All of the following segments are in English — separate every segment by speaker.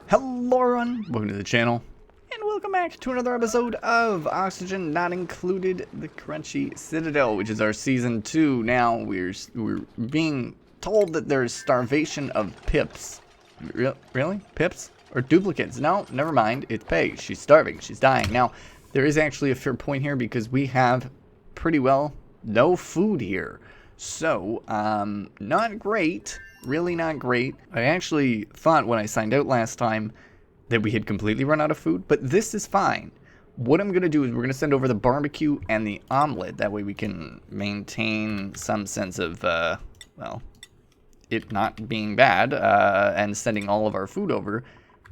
Speaker 1: Hello everyone, welcome to the channel, and welcome back to another episode of Oxygen Not Included, the Crunchy Citadel, which is our Season 2. Now, we're being told that there's starvation of pips. Really? Pips? Or duplicates? No, never mind, it's Paige. She's starving, she's dying. Now, there is actually a fair point here because we have pretty well no food here. So, not great. Really not great. I actually thought when I signed out last time that we had completely run out of food, but this is fine. What I'm going to do is we're going to send over the barbecue and the omelet. That way we can maintain some sense of, well, it not being bad, and sending all of our food over.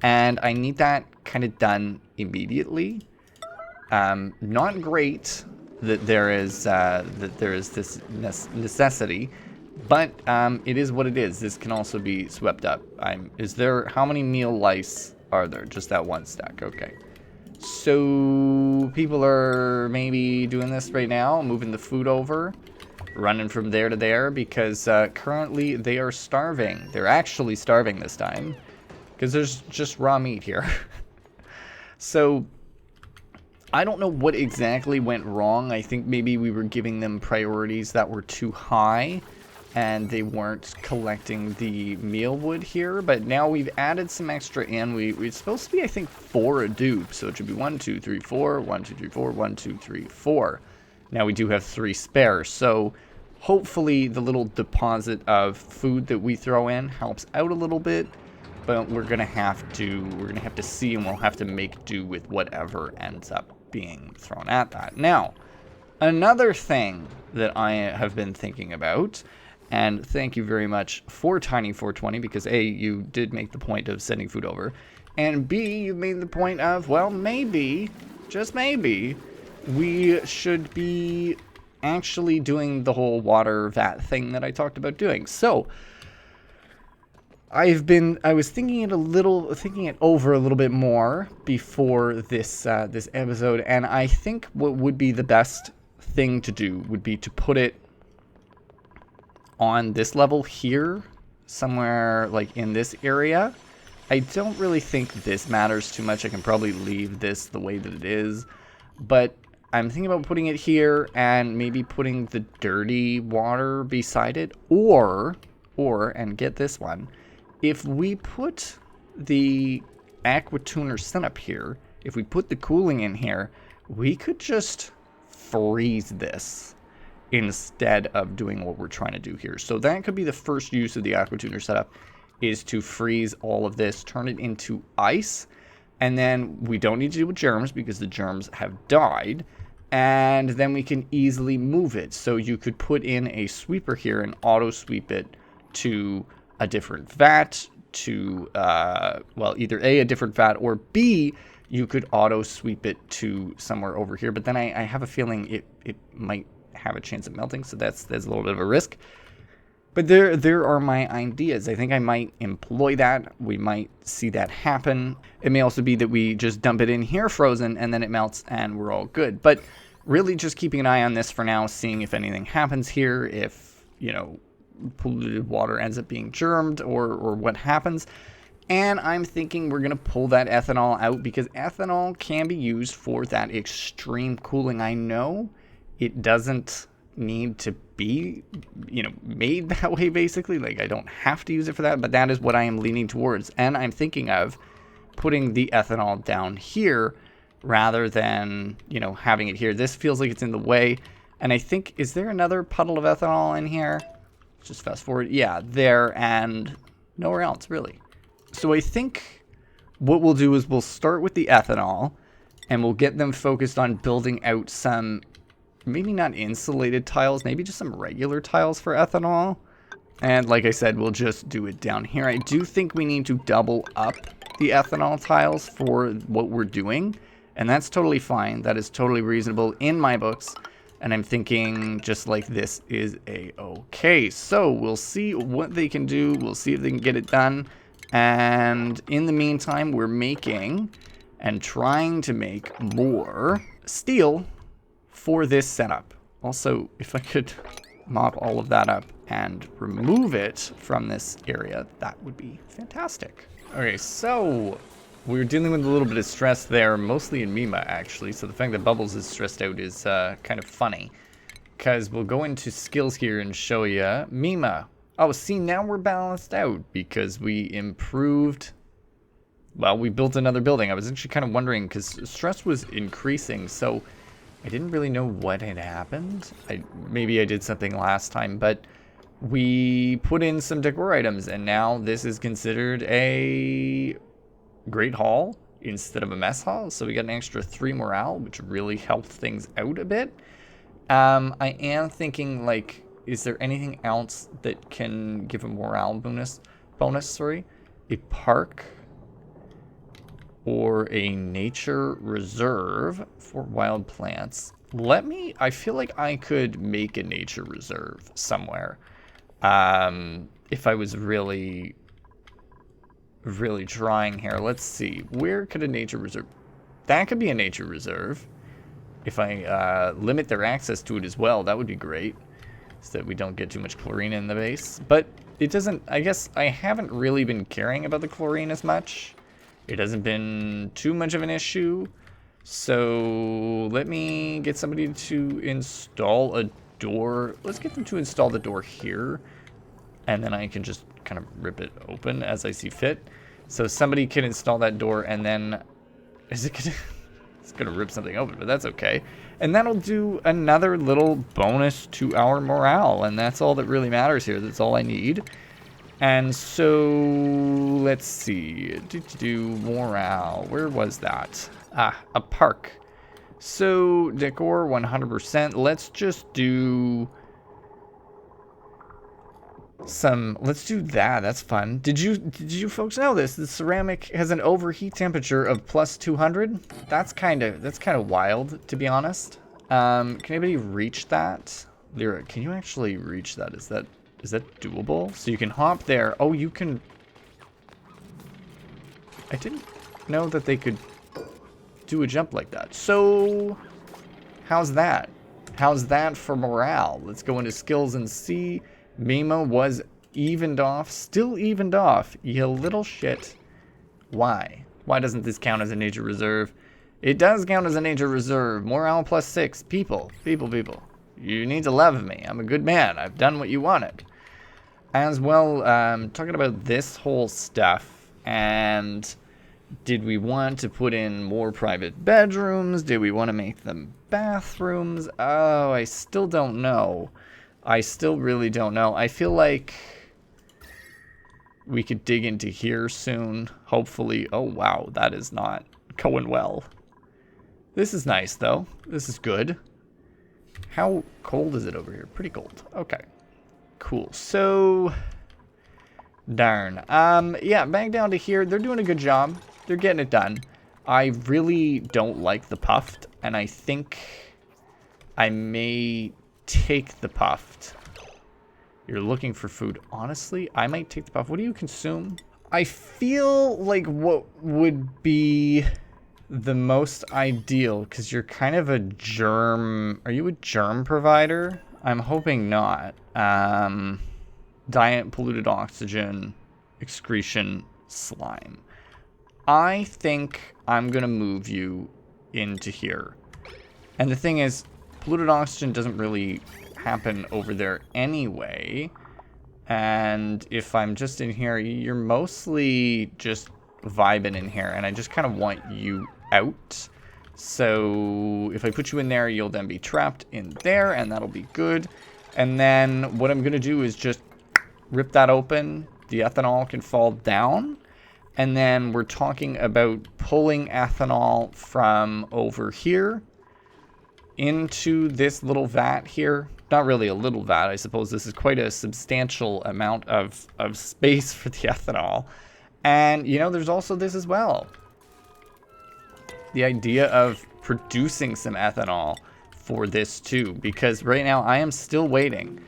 Speaker 1: And I need that kind of done immediately. Not great that there is this necessity. But it is what it is. This can also be swept up. How many meal lice are there? Just that one stack. Okay. So people are maybe doing this right now, moving the food over, running from there to there because currently they are starving. They're actually starving this time because there's just raw meat here. So I don't know what exactly went wrong. I think maybe we were giving them priorities that were too high, and they weren't collecting the meal wood here, but now we've added some extra in. We're supposed to be, I think, 4 a dupe, so it should be 1, 2, 3, 4, 1, 2, 3, 4, 1, 2, 3, 4. Now we do have 3 spares, so hopefully the little deposit of food that we throw in helps out a little bit, but we're gonna have to see, and we'll have to make do with whatever ends up being thrown at that. Now, another thing that I have been thinking about, and thank you very much for Tiny420, because A, you did make the point of sending food over, and B, you made the point of, well, maybe, just maybe, we should be actually doing the whole water vat thing that I talked about doing. So, I was thinking it over a little bit more before this episode, and I think what would be the best thing to do would be to put it on this level here, somewhere like in this area. I don't really think this matters too much. I can probably leave this the way that it is, but I'm thinking about putting it here and maybe putting the dirty water beside it, or, and get this one, if we put the aqua tuner setup here, if we put the cooling in here, we could just freeze this instead of doing what we're trying to do here. So that could be the first use of the aquatuner setup, is to freeze all of this, turn it into ice, and then we don't need to deal with germs because the germs have died, and then we can easily move it. So you could put in a sweeper here and auto sweep it to a different vat, to well, either A, a different vat, or B, you could auto sweep it to somewhere over here. But then I have a feeling it might have a chance of melting, so that's a little bit of a risk. But there are my ideas. I think I might employ that. We might see that happen. It may also be that we just dump it in here frozen and then it melts and we're all good. But really just keeping an eye on this for now, seeing if anything happens here, if, you know, polluted water ends up being germed or what happens. And I'm thinking we're going to pull that ethanol out because ethanol can be used for that extreme cooling. I know it doesn't need to be, you know, made that way, basically. Like, I don't have to use it for that, but that is what I am leaning towards. And I'm thinking of putting the ethanol down here rather than, you know, having it here. This feels like it's in the way. And I think, is there another puddle of ethanol in here? Just fast forward. Yeah, there and nowhere else, really. So I think what we'll do is we'll start with the ethanol and we'll get them focused on building out some, maybe not insulated tiles, maybe just some regular tiles for ethanol. And like I said, we'll just do it down here. I do think we need to double up the ethanol tiles for what we're doing. And that's totally fine. That is totally reasonable in my books. And I'm thinking just like this is a-okay. So we'll see what they can do. We'll see if they can get it done. And in the meantime, we're making and trying to make more steel for this setup. Also, if I could mop all of that up and remove it from this area, that would be fantastic. Okay, so we're dealing with a little bit of stress there, mostly in Mima, actually. So the fact that Bubbles is stressed out is kind of funny. Because we'll go into skills here and show you Mima. Oh, see, now we're balanced out because we improved. Well, we built another building. I was actually kind of wondering because stress was increasing, so I didn't really know what had happened. Maybe I did something last time, but we put in some decor items, and now this is considered a great hall instead of a mess hall. So we got an extra 3 morale, which really helped things out a bit. I am thinking, like, is there anything else that can give a morale bonus? Sorry, a park or a nature reserve for wild plants. I feel like I could make a nature reserve somewhere. If I was really trying here. Let's see. Where could a nature reserve? That could be a nature reserve. If I limit their access to it as well, that would be great. So that we don't get too much chlorine in the base. But it doesn't, I guess I haven't really been caring about the chlorine as much. It hasn't been too much of an issue. So let me get somebody to install a door. Let's get them to install the door here. And then I can just kind of rip it open as I see fit. So somebody can install that door, and then is it gonna it's gonna rip something open, but that's okay. And that'll do another little bonus to our morale, and that's all that really matters here. That's all I need. And so let's see. Morale. Where was that? Ah, a park. So decor 100%. Let's just do let's do that. That's fun. Did you folks know this? The ceramic has an overheat temperature of plus 200. That's kind of wild, to be honest. Can anybody reach that? Lyra, can you actually reach that? Is that doable? So you can hop there. Oh, you can. I didn't know that they could do a jump like that. So how's that? How's that for morale? Let's go into skills and see. Mima was evened off, still evened off. You little shit. Why? Why doesn't this count as a nature reserve? It does count as a nature reserve. Morale plus 6. People. You need to love me. I'm a good man. I've done what you wanted. As well, talking about this whole stuff, and did we want to put in more private bedrooms? Did we want to make them bathrooms? Oh, I still don't know. I still really don't know. I feel like we could dig into here soon. Hopefully. Oh, wow. That is not going well. This is nice, though. This is good. How cold is it over here? Pretty cold. Okay. Cool. So, darn. Yeah, back down to here. They're doing a good job. They're getting it done. I really don't like the puffed, and I think I may take the puffed. You're looking for food. Honestly, I might take the puff. What do you consume? I feel like what would be the most ideal, because you're kind of a germ. Are you a germ provider? I'm hoping not. Diet, polluted oxygen, excretion, slime. I think I'm gonna move you into here. And the thing is, polluted oxygen doesn't really happen over there anyway. And if I'm just in here, you're mostly just vibing in here. And I just kind of want you out. So if I put you in there, you'll then be trapped in there, and that'll be good. And then what I'm going to do is just rip that open. The ethanol can fall down. And then we're talking about pulling ethanol from over here into this little vat here. Not really a little vat, I suppose. This is quite a substantial amount of space for the ethanol. And, you know, there's also this as well. The idea of producing some ethanol for this too. Because right now I am still waiting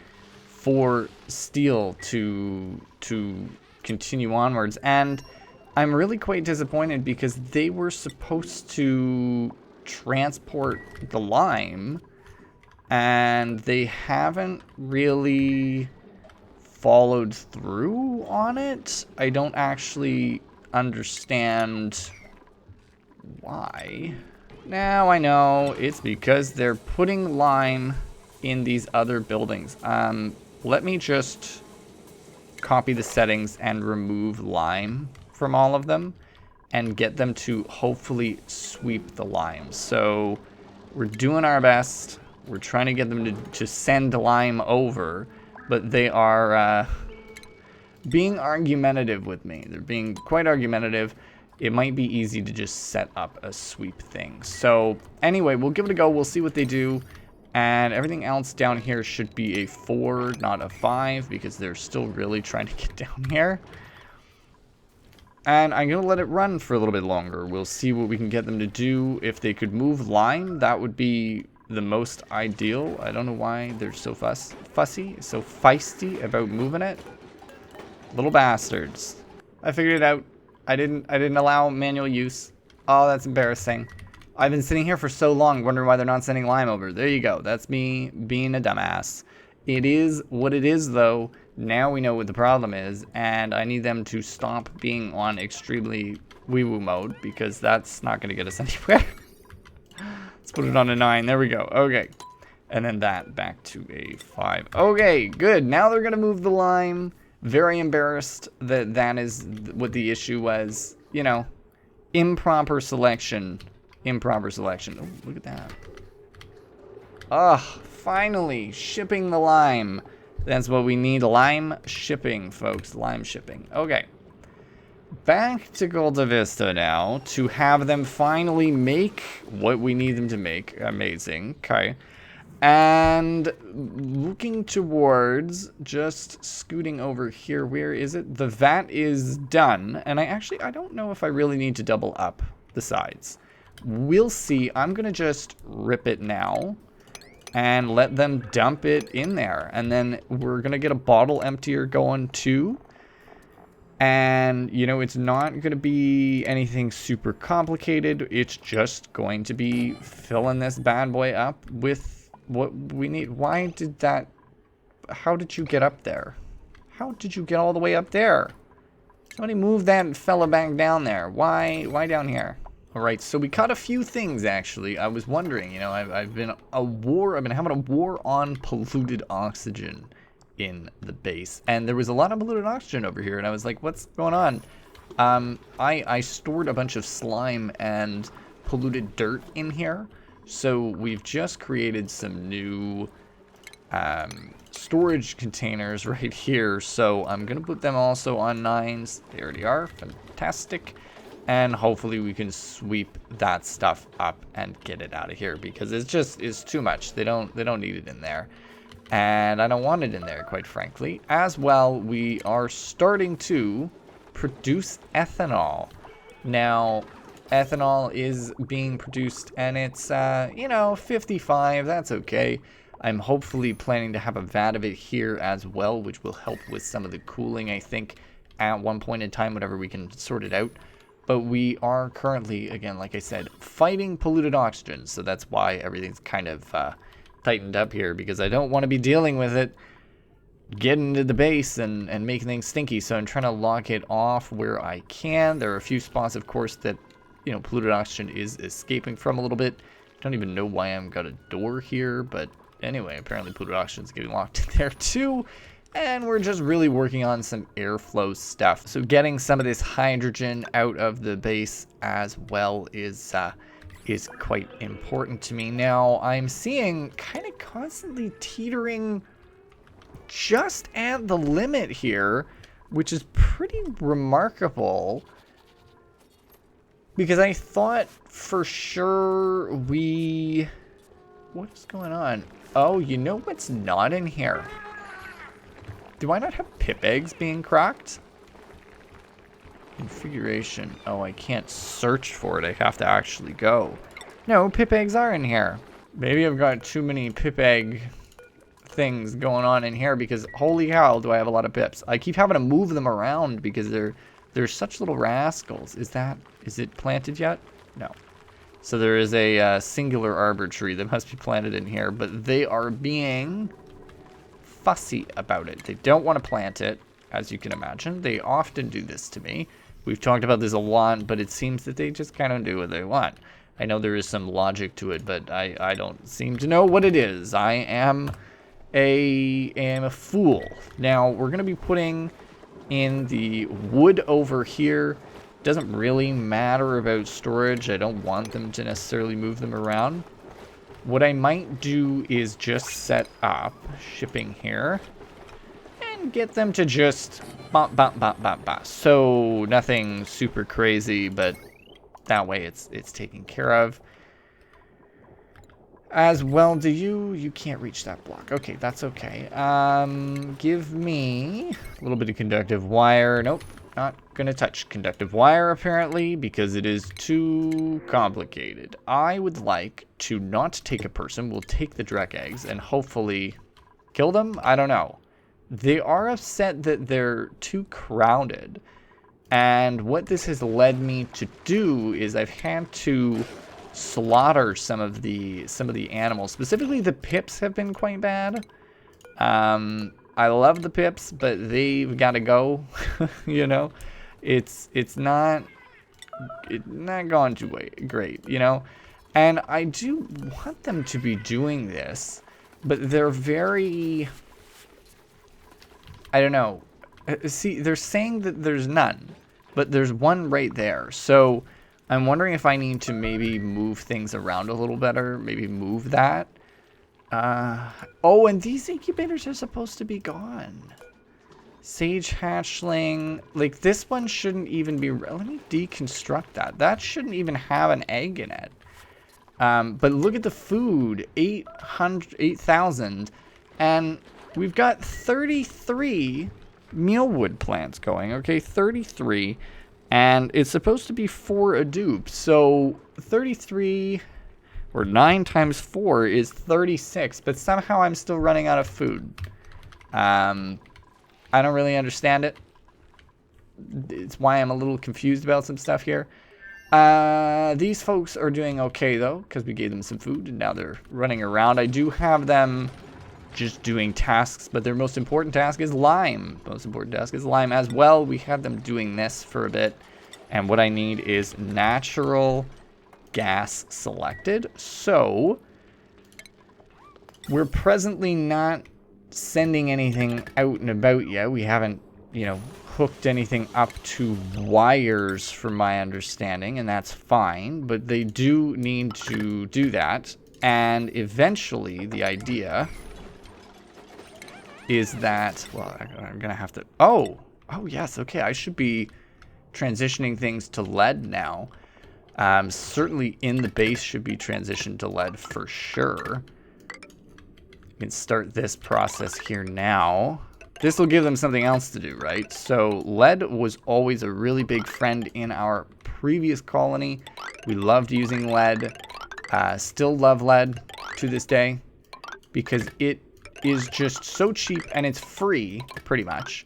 Speaker 1: for steel to continue onwards. And I'm really quite disappointed because they were supposed to transport the lime, and they haven't really followed through on it. I don't actually understand why. Now I know it's because they're putting lime in these other buildings. Let me just copy the settings and remove lime from all of them and get them to hopefully sweep the lime. So we're doing our best. We're trying to get them to send lime over, but they are being argumentative with me. They're being quite argumentative. It might be easy to just set up a sweep thing. So anyway, we'll give it a go. We'll see what they do. And everything else down here should be a 4, not a 5, because they're still really trying to get down here. And I'm going to let it run for a little bit longer. We'll see what we can get them to do. If they could move lime, that would be the most ideal. I don't know why they're so fussy, so feisty about moving it. Little bastards. I figured it out. I didn't allow manual use. Oh, that's embarrassing. I've been sitting here for so long wondering why they're not sending lime over. There you go. That's me being a dumbass. It is what it is, though. Now we know what the problem is, and I need them to stop being on extremely wee-woo mode, because that's not going to get us anywhere. Let's put it on a 9. There we go. Okay. And then that back to a 5. Okay, good. Now they're going to move the lime. Very embarrassed that that is what the issue was. You know, improper selection. Improper selection. Oh, look at that. Ugh, finally, shipping the lime. That's what we need. Lime shipping, folks. Lime shipping. Okay. Back to Golda Vista now to have them finally make what we need them to make. Amazing. Okay. And looking towards, just scooting over here, where is it? The vat is done. And I don't know if I really need to double up the sides. We'll see. I'm going to just rip it now and let them dump it in there. And then we're going to get a bottle emptier going too. And, you know, it's not going to be anything super complicated. It's just going to be filling this bad boy up with what we need. Why did that... How did you get up there? How did you get all the way up there? Somebody move that fella back down there. Why down here? Alright, so we caught a few things, actually. I was wondering, you know, I've been having a war on polluted oxygen in the base. And there was a lot of polluted oxygen over here, and I was like, what's going on? I stored a bunch of slime and polluted dirt in here. So we've just created some new storage containers right here. So I'm going to put them also on 9s. They already are. Fantastic. And hopefully we can sweep that stuff up and get it out of here, because it's too much. They don't need it in there. And I don't want it in there, quite frankly. As well, we are starting to produce ethanol. Now, ethanol is being produced, and it's, you know, 55. That's okay. I'm hopefully planning to have a vat of it here as well, which will help with some of the cooling, I think, at one point in time, whenever we can sort it out. But we are currently, again, like I said, fighting polluted oxygen. So that's why everything's kind of tightened up here, because I don't want to be dealing with it getting into the base and making things stinky. So I'm trying to lock it off where I can. There are a few spots, of course, that, you know, polluted oxygen is escaping from a little bit. I don't even know why I've got a door here, but anyway, apparently polluted oxygen is getting locked in there too. And we're just really working on some airflow stuff. So getting some of this hydrogen out of the base as well is quite important to me. Now, I'm seeing kind of constantly teetering just at the limit here, which is pretty remarkable, because I thought for sure what is going on? Oh, you know what's not in here? Do I not have pip eggs being cracked? Configuration. Oh, I can't search for it. I have to actually go. No, pip eggs are in here. Maybe I've got too many pip egg things going on in here, because holy cow, do I have a lot of pips. I keep having to move them around because they're such little rascals. Is it planted yet? No. So there is a singular arbor tree that must be planted in here, but they are being fussy about it. They don't want to plant it, as you can imagine. They often do this to me, We've talked about this a lot, but it seems that they just kind of do what they want. I know there is some logic to it, but I don't seem to know what it is. I am a fool. Now, we're going to be putting in the wood over here. Doesn't really matter about storage. I don't want them to necessarily move them around. What I might do is just set up shipping here and get them to just bop, bop, bop, bop, bop. So nothing super crazy, but that way it's taken care of. As well, you can't reach that block. Okay, that's okay. Give me a little bit of conductive wire. Nope, not gonna touch conductive wire apparently because it is too complicated. I would like to not take a person. We'll take the Drek eggs and hopefully kill them. I don't know. They are upset that they're too crowded. And what this has led me to do is I've had to slaughter some of the animals. Specifically, the pips have been quite bad. I love the pips, but they've got to go. You know, it's not going too great. You know, and I do want them to be doing this, but they're very. I don't know. See, they're saying that there's none, but there's one right there. So I'm wondering if I need to maybe move things around a little better. Maybe move that. Oh, and these incubators are supposed to be gone. Sage hatchling. Like, this one shouldn't even be... Let me deconstruct that. That shouldn't even have an egg in it. But look at the food. 8,000. And we've got 33 mealwood plants going. Okay, 33. And it's supposed to be 4 a dupe. So 33 or 9 times 4 is 36. But somehow I'm still running out of food. I don't really understand it. It's why I'm a little confused about some stuff here. These folks are doing okay, though, because we gave them some food, and now they're running around. I do have them just doing tasks, but their most important task is lime. Most important task is lime as well. We have them doing this for a bit, and what I need is natural gas selected. So we're presently not sending anything out and about yet. We haven't, you know, hooked anything up to wires from my understanding, and that's fine, but they do need to do that. And eventually the idea is that, well, I'm gonna have to, oh yes, okay, I should be transitioning things to lead now. Certainly in the base should be transitioned to lead for sure. You can start this process here now. This will give them something else to do, right? So lead was always a really big friend in our previous colony. We loved using lead. Still love lead to this day because it is just so cheap and it's free, pretty much,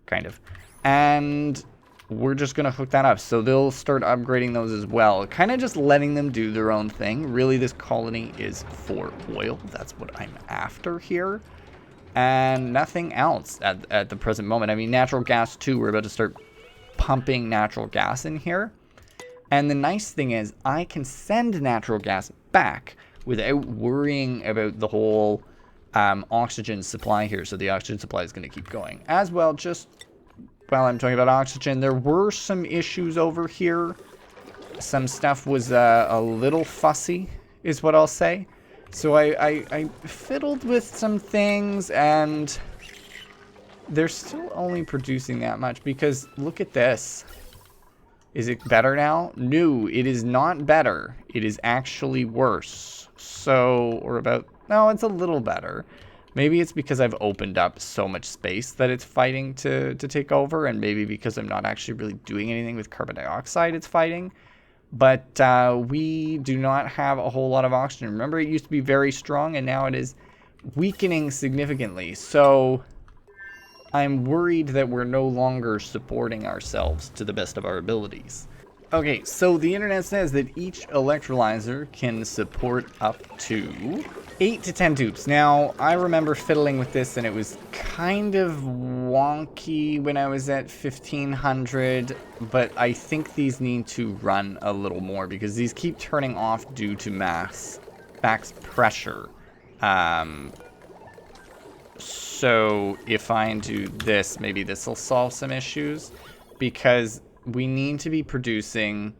Speaker 1: kind of. And we're just going to hook that up. So they'll start upgrading those as well. Kind of just letting them do their own thing. Really, this colony is for oil. That's what I'm after here. And nothing else at the present moment. I mean, natural gas too. We're about to start pumping natural gas in here. And the nice thing is I can send natural gas back without worrying about the whole oxygen supply here. So the oxygen supply is going to keep going. As well, just while I'm talking about oxygen, there were some issues over here. Some stuff was a little fussy, is what I'll say. So I fiddled with some things, and they're still only producing that much because look at this. Is it better now? No, it is not better. It is actually worse. So, or about, no, it's a little better. Maybe it's because I've opened up so much space that it's fighting to take over, and maybe because I'm not actually really doing anything with carbon dioxide it's fighting. But we do not have a whole lot of oxygen. Remember, it used to be very strong, and now it is weakening significantly. So I'm worried that we're no longer supporting ourselves to the best of our abilities. Okay, so the internet says that each electrolyzer can support up to 8 to 10 tubes. Now, I remember fiddling with this and it was kind of wonky when I was at 1500, but I think these need to run a little more because these keep turning off due to max pressure. So if I do this, maybe this will solve some issues because we need to be producing,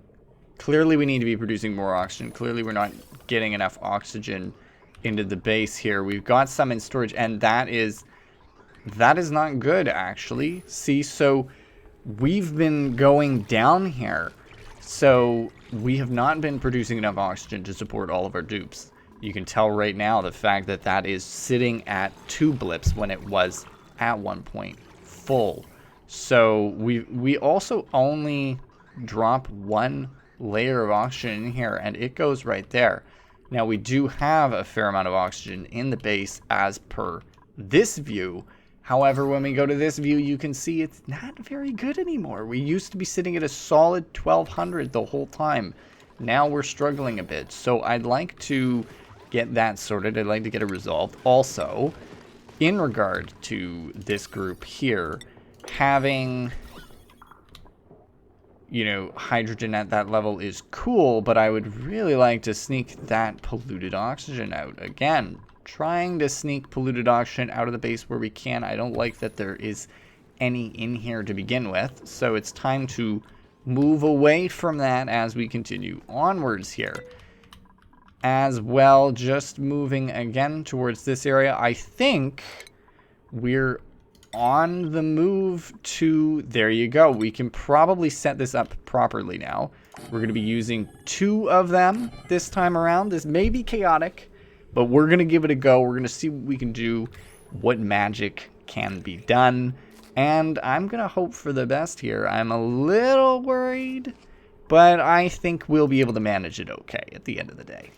Speaker 1: clearly we need to be producing more oxygen. Clearly we're not getting enough oxygen into the base here. We've got some in storage, and that is not good, actually. See, so we've been going down here. So we have not been producing enough oxygen to support all of our dupes. You can tell right now the fact that that is sitting at 2 blips when it was at one point full. So we also only drop 1 layer of oxygen in here, and it goes right there. Now, we do have a fair amount of oxygen in the base as per this view. However, when we go to this view, you can see it's not very good anymore. We used to be sitting at a solid 1200 the whole time. Now we're struggling a bit. So I'd like to get that sorted. I'd like to get it resolved. Also, in regard to this group here, having, you know, hydrogen at that level is cool, but I would really like to sneak that polluted oxygen out. Again, trying to sneak polluted oxygen out of the base where we can. I don't like that there is any in here to begin with, so it's time to move away from that as we continue onwards here. As well, just moving again towards this area, I think we're on the move to, there you go. We can probably set this up properly now. We're going to be using 2 of them this time around. This may be chaotic, but we're going to give it a go. We're going to see what we can do, what magic can be done, and I'm going to hope for the best here. I'm a little worried, but I think we'll be able to manage it okay at the end of the day.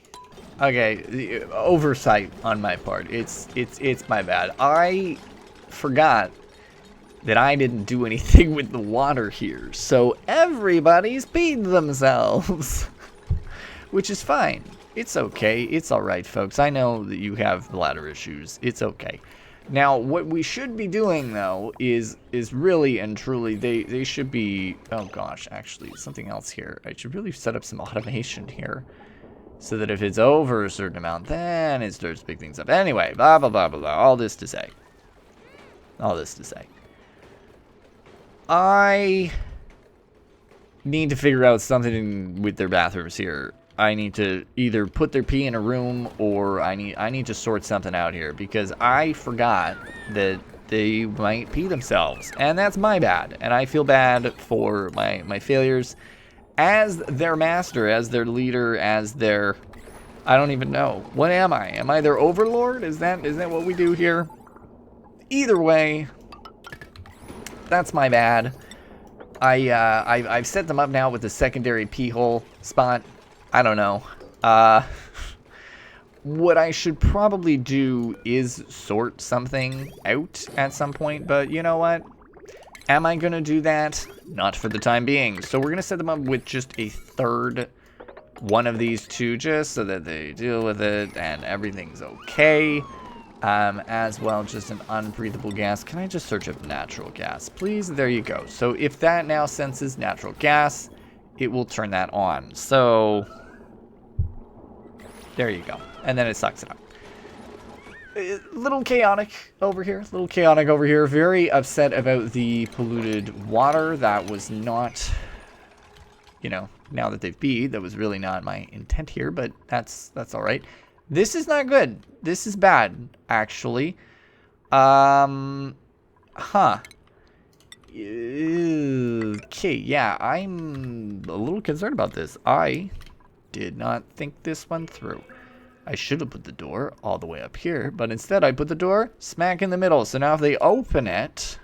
Speaker 1: Okay, oversight on my part. It's my bad. I forgot that I didn't do anything with the water here, so everybody's peed themselves. Which is fine. It's okay. It's alright, folks. I know that you have bladder issues. It's okay. Now, what we should be doing, though, is really and truly, they should be, oh gosh, actually, something else here. I should really set up some automation here, so that if it's over a certain amount, then it starts to pick things up. Anyway, blah, blah, blah, blah, blah. All this to say, I need to figure out something with their bathrooms here. I need to either put their pee in a room, or I need to sort something out here, because I forgot that they might pee themselves, and that's my bad, and I feel bad for my failures as their master, as their leader, as their, I don't even know. What am I? Am I their overlord? Is that what we do here? Either way, that's my bad. I've set them up now with the secondary pee hole spot. I don't know. What I should probably do is sort something out at some point, but you know what? Am I going to do that? Not for the time being. So we're going to set them up with just a third one of these 2, just so that they deal with it and everything's okay. As well, just an unbreathable gas. Can I just search up natural gas, please? There you go. So if that now senses natural gas, it will turn that on. So there you go. And then it sucks it up. A little chaotic over here. Very upset about the polluted water. That was not, you know, now that they've beed, that was really not my intent here, but that's all right. This is not good. This is bad, actually. Okay, yeah, I'm a little concerned about this. I did not think this one through. I should have put the door all the way up here, but instead I put the door smack in the middle. So now if they open it,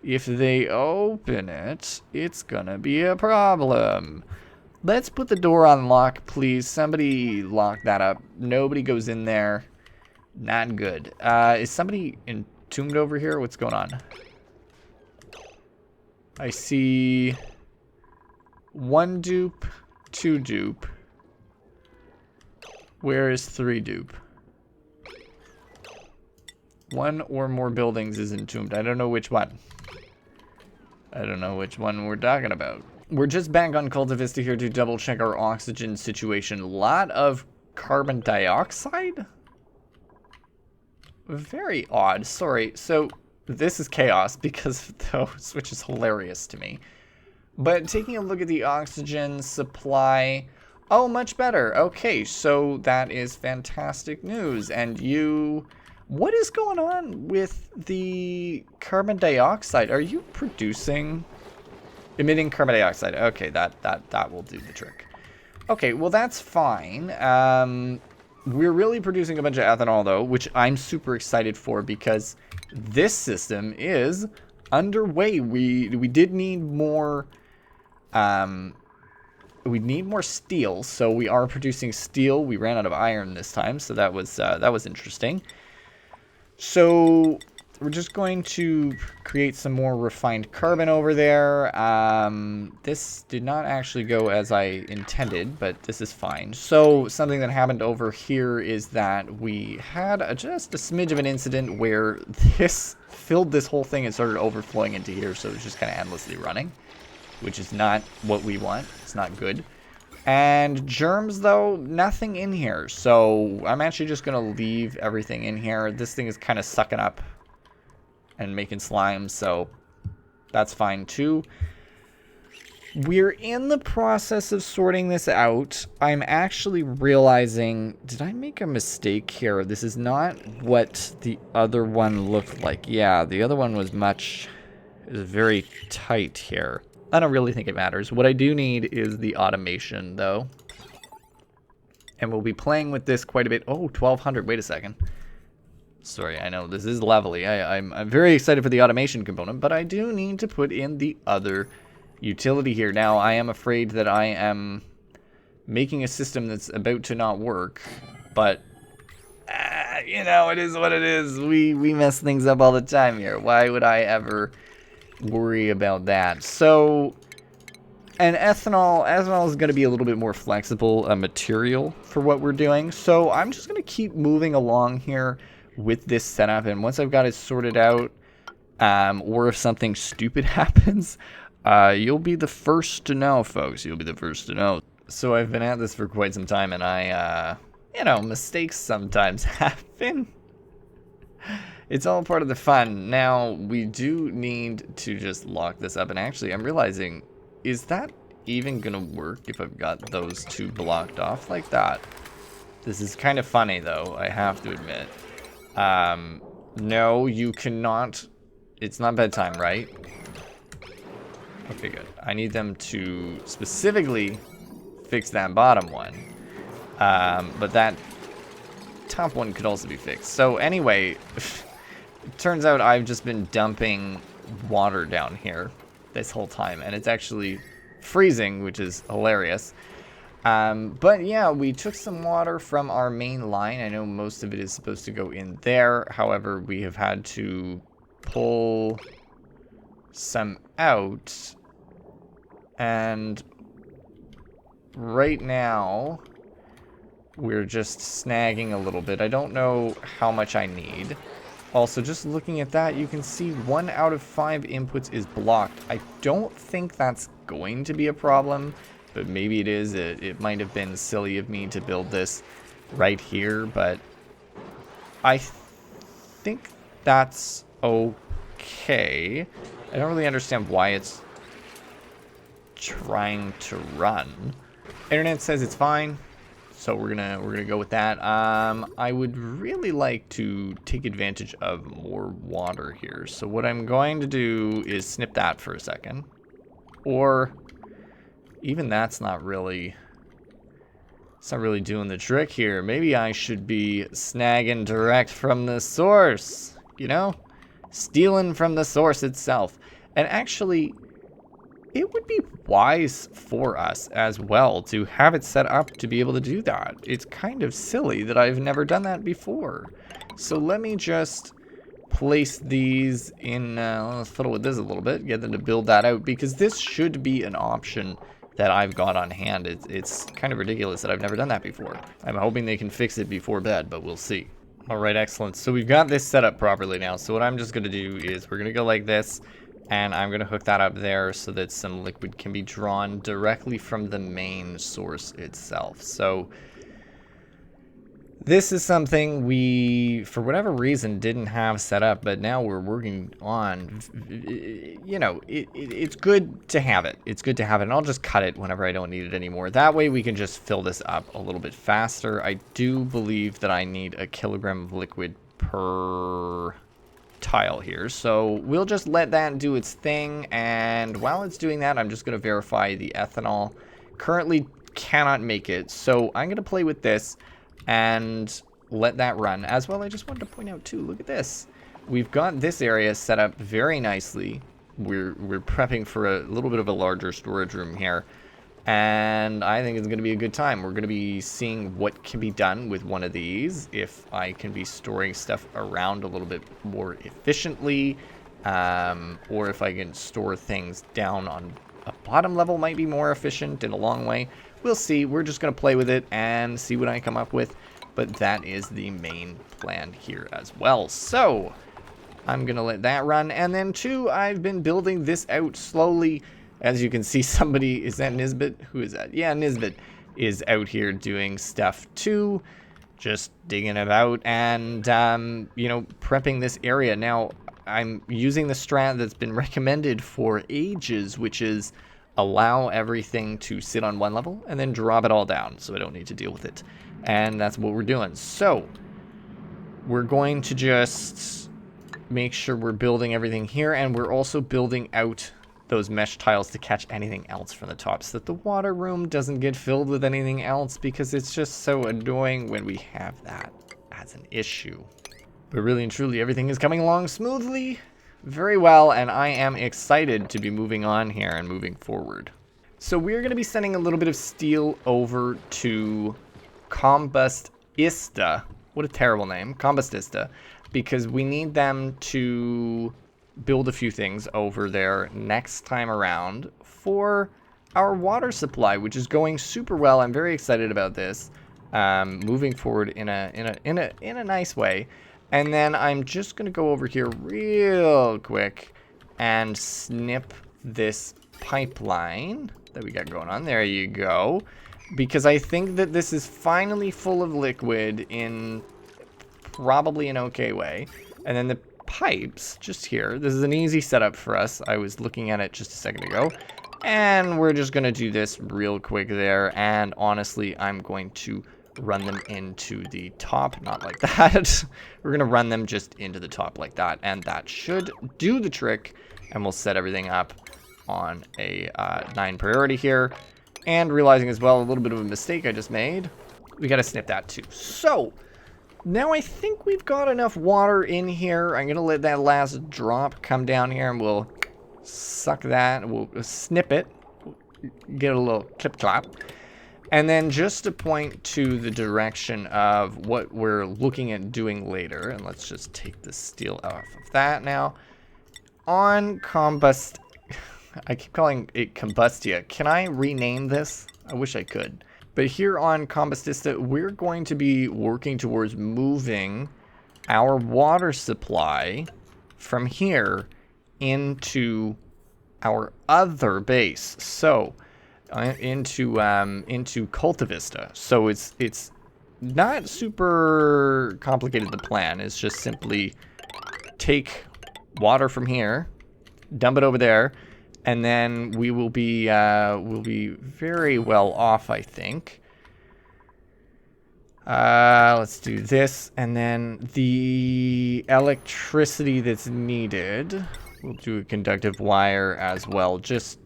Speaker 1: it's gonna be a problem. Let's put the door on lock, please. Somebody lock that up. Nobody goes in there. Not good. Is somebody entombed over here? What's going on? I see 1 dupe, 2 dupe. Where is 3 dupe? 1 or more buildings is entombed. I don't know which one. I don't know which one we're talking about. We're just back on Cultivista here to double check our oxygen situation. A lot of carbon dioxide? Very odd. Sorry. So this is chaos because of those, which is hilarious to me. But taking a look at the oxygen supply, oh, much better. Okay, so that is fantastic news. And you, what is going on with the carbon dioxide? Are you producing, emitting carbon dioxide? Okay, that will do the trick. Okay, well that's fine. We're really producing a bunch of ethanol though, which I'm super excited for because this system is underway. We did need more. We need more steel, so we are producing steel. We ran out of iron this time, so that was interesting. So we're just going to create some more refined carbon over there. This did not actually go as I intended, but this is fine. So something that happened over here is that we had just a smidge of an incident where this filled this whole thing and started overflowing into here, so it's just kind of endlessly running, which is not what we want. It's not good. And germs, though, nothing in here. So I'm actually just going to leave everything in here. This thing is kind of sucking up and making slime, so that's fine too. We're in the process of sorting this out. I'm actually realizing, did I make a mistake here? This is not what the other one looked like. Yeah, the other one was very tight here. I don't really think it matters. What I do need is the automation, though. And we'll be playing with this quite a bit. Oh, 1200. Wait a second. Sorry, I know this is lovely. I'm very excited for the automation component, but I do need to put in the other utility here. Now, I am afraid that I am making a system that's about to not work, but you know, it is what it is. We mess things up all the time here. Why would I ever worry about that? So, and ethanol is going to be a little bit more flexible material for what we're doing. So I'm just going to keep moving along here with this setup, and once I've got it sorted out, or if something stupid happens, you'll be the first to know, folks. You'll be the first to know. So I've been at this for quite some time, and I, you know, mistakes sometimes happen. It's all part of the fun. Now, we do need to just lock this up, and actually, I'm realizing, is that even gonna work if I've got those two blocked off like that? This is kind of funny, though, I have to admit. No, you cannot. It's not bedtime, right? Okay, good. I need them to specifically fix that bottom one. But that top one could also be fixed. So anyway, it turns out I've just been dumping water down here this whole time, and it's actually freezing, which is hilarious. But yeah, we took some water from our main line. I know most of it is supposed to go in there. However, we have had to pull some out. And right now, we're just snagging a little bit. I don't know how much I need. Also, just looking at that, you can see 1 out of 5 inputs is blocked. I don't think that's going to be a problem, but maybe it is. It might have been silly of me to build this right here, but I think that's okay. I don't really understand why it's trying to run. Internet says it's fine, so we're gonna go with that. I would really like to take advantage of more water here. So what I'm going to do is snip that for a second, or even that's not really. It's not really doing the trick here. Maybe I should be snagging direct from the source, you know? Stealing from the source itself. And actually, it would be wise for us as well to have it set up to be able to do that. It's kind of silly that I've never done that before. So let me just place these in, let's fiddle with this a little bit, get them to build that out, because this should be an option that I've got on hand. It's kind of ridiculous that I've never done that before. I'm hoping they can fix it before bed, but we'll see. All right, excellent. So we've got this set up properly now. So what I'm just going to do is we're going to go like this, and I'm going to hook that up there so that some liquid can be drawn directly from the main source itself. So this is something we, for whatever reason, didn't have set up, but now we're working on. You know, it's good to have it. It's good to have it, and I'll just cut it whenever I don't need it anymore. That way we can just fill this up a little bit faster. I do believe that I need a kilogram of liquid per tile here, so we'll just let that do its thing, and while it's doing that, I'm just going to verify the ethanol. Currently cannot make it, so I'm going to play with this and let that run. As well, I just wanted to point out too, look at this. We've got this area set up very nicely. We're prepping for a little bit of a larger storage room here, and I think it's going to be a good time. We're going to be seeing what can be done with one of these, if I can be storing stuff around a little bit more efficiently, or if I can store things down on a bottom level might be more efficient in a long way. We'll see. We're just going to play with it and see what I come up with. But that is the main plan here as well. So I'm going to let that run. And then, too, I've been building this out slowly. As you can see, somebody, is that Nisbet? Who is that? Yeah, Nisbet is out here doing stuff, too. Just digging it out and, you know, prepping this area. Now, I'm using the strat that's been recommended for ages, which is allow everything to sit on one level and then drop it all down so I don't need to deal with it. And that's what we're doing. So we're going to just make sure we're building everything here, and we're also building out those mesh tiles to catch anything else from the top so that the water room doesn't get filled with anything else, because it's just so annoying when we have that as an issue. But really and truly, everything is coming along smoothly, very well, and I am excited to be moving on here and moving forward. So we're going to be sending a little bit of steel over to Combustista. What a terrible name, Combustista, because we need them to build a few things over there next time around for our water supply, which is going super well. I'm very excited about this, moving forward in a nice way. And then I'm just going to go over here real quick and snip this pipeline that we got going on. There you go. Because I think that this is finally full of liquid in probably an okay way. And then the pipes just here. This is an easy setup for us. I was looking at it just a second ago. And we're just going to do this real quick there. And honestly, I'm going to run them into the top, not like that. We're gonna run them just into the top like that, and that should do the trick, and we'll set everything up on a 9 priority here. And realizing as well a little bit of a mistake I just made, we gotta snip that too. So now I think we've got enough water in here. I'm gonna let that last drop come down here, and we'll suck that, we'll snip it, get a little clip clap. And then just to point to the direction of what we're looking at doing later, and let's just take the steel off of that now. On Combust, I keep calling it Combustia. Can I rename this? I wish I could. But here on Combustista, we're going to be working towards moving our water supply from here into our other base. So into Cultivista. So it's not super complicated. The plan is just simply take water from here, dump it over there, and then we will be we'll be very well off, I think. Let's do this, and then the electricity that's needed, we'll do a conductive wire as well. Just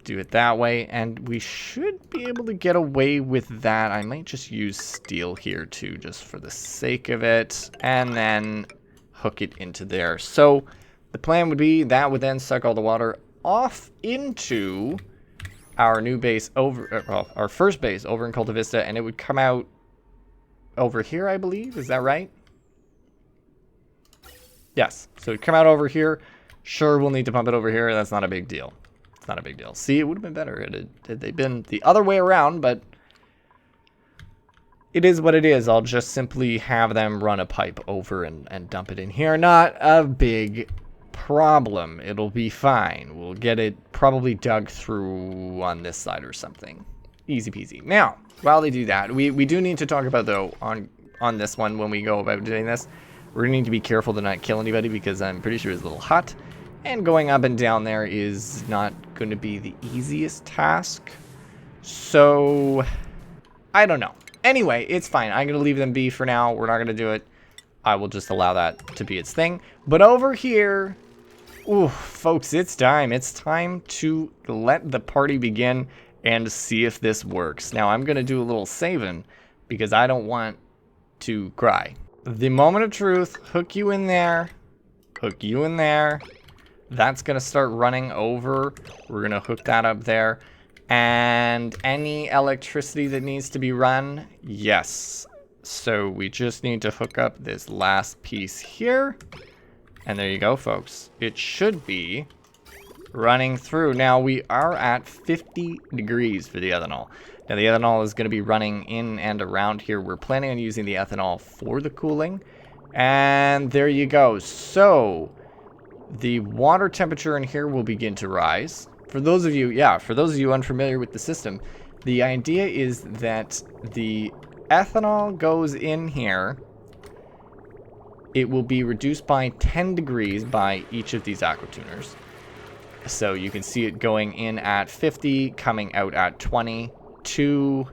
Speaker 1: do it that way, and we should be able to get away with that. I might just use steel here too, just for the sake of it, and then hook it into there. So the plan would be that would then suck all the water off into our new base over, well, our first base over in Cultivista, and it would come out over here, I believe. Is that right? Yes. So it'd come out over here. Sure, we'll need to pump it over here. That's not a big deal. It's not a big deal. See, it would have been better had they been the other way around, but it is what it is. I'll just simply have them run a pipe over and dump it in here. Not a big problem. It'll be fine. We'll get it probably dug through on this side or something. Easy peasy. Now, while they do that, we do need to talk about, though, on this one when we go about doing this, we're going to need to be careful to not kill anybody because I'm pretty sure it's a little hot. And going up and down there is not going to be the easiest task. So, I don't know. Anyway, it's fine. I'm going to leave them be for now. We're not going to do it. I will just allow that to be its thing. But over here, ooh, folks, it's time. It's time to let the party begin and see if this works. Now, I'm going to do a little saving because I don't want to cry. The moment of truth, hook you in there, hook you in there. That's going to start running over. We're going to hook that up there. And any electricity that needs to be run, yes. So we just need to hook up this last piece here. And there you go, folks. It should be running through. Now we are at 50 degrees for the ethanol. Now the ethanol is going to be running in and around here. We're planning on using the ethanol for the cooling. And there you go. So the water temperature in here will begin to rise. For those of you unfamiliar with the system, the idea is that the ethanol goes in here. It will be reduced by 10 degrees by each of these aquatuners. So you can see it going in at 50, coming out at 22,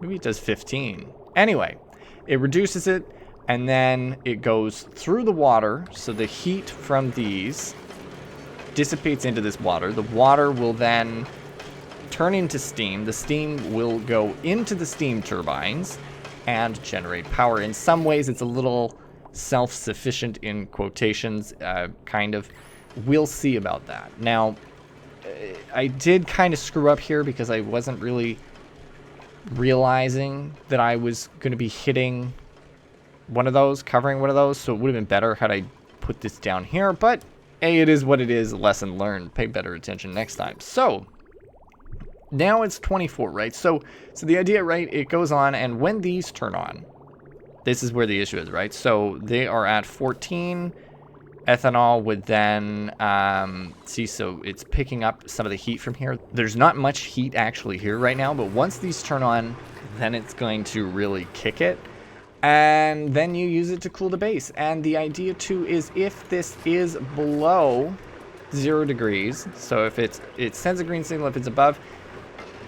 Speaker 1: maybe it does 15. Anyway, it reduces it, and then it goes through the water. So the heat from these dissipates into this water. The water will then turn into steam. The steam will go into the steam turbines and generate power. In some ways, it's a little self-sufficient in quotations, kind of. We'll see about that. Now, I did kind of screw up here because I wasn't really realizing that I was going to be hitting one of those, covering one of those, so it would have been better had I put this down here, but hey, it is what it is. Lesson learned. Pay better attention next time. So now it's 24, right? So the idea, right, it goes on, and when these turn on, this is where the issue is, right? So they are at 14. Ethanol would then, see, so it's picking up some of the heat from here. There's not much heat actually here right now, but once these turn on, then it's going to really kick it. And then you use it to cool the base. And the idea too is if this is below 0 degrees, so if it sends a green signal if it's above.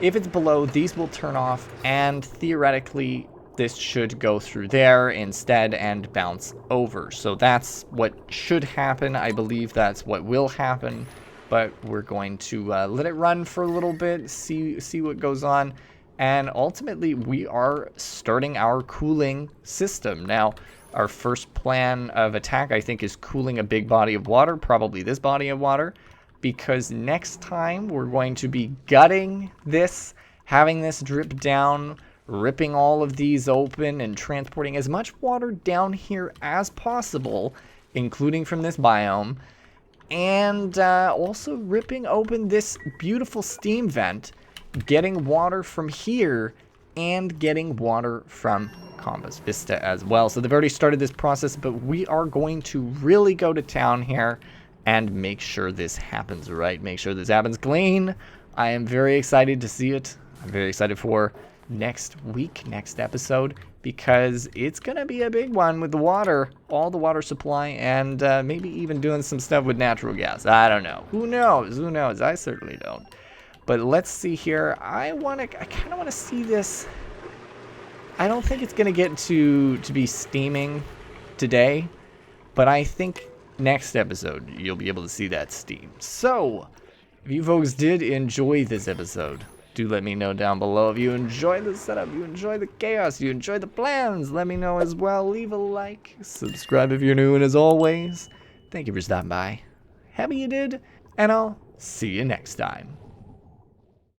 Speaker 1: If it's below, these will turn off, and theoretically this should go through there instead and bounce over. So that's what should happen. I believe that's what will happen, but we're going to let it run for a little bit, see what goes on. And ultimately, we are starting our cooling system. Now, our first plan of attack, I think, is cooling a big body of water, probably this body of water, because next time we're going to be gutting this, having this drip down, ripping all of these open, and transporting as much water down here as possible, including from this biome, and also ripping open this beautiful steam vent, getting water from here, and getting water from Compass Vista as well. So they've already started this process, but we are going to really go to town here and make sure this happens right. Make sure this happens clean. I am very excited to see it. I'm very excited for next week, next episode, because it's going to be a big one with the water, all the water supply, and maybe even doing some stuff with natural gas. I don't know. Who knows? Who knows? I certainly don't. But let's see here. I kind of want to see this. I don't think it's going to get to be steaming today, but I think next episode you'll be able to see that steam. So, if you folks did enjoy this episode, do let me know down below. If you enjoy the setup, you enjoy the chaos, you enjoy the plans, let me know as well. Leave a like, subscribe if you're new, and as always, thank you for stopping by. Happy you did, and I'll see you next time.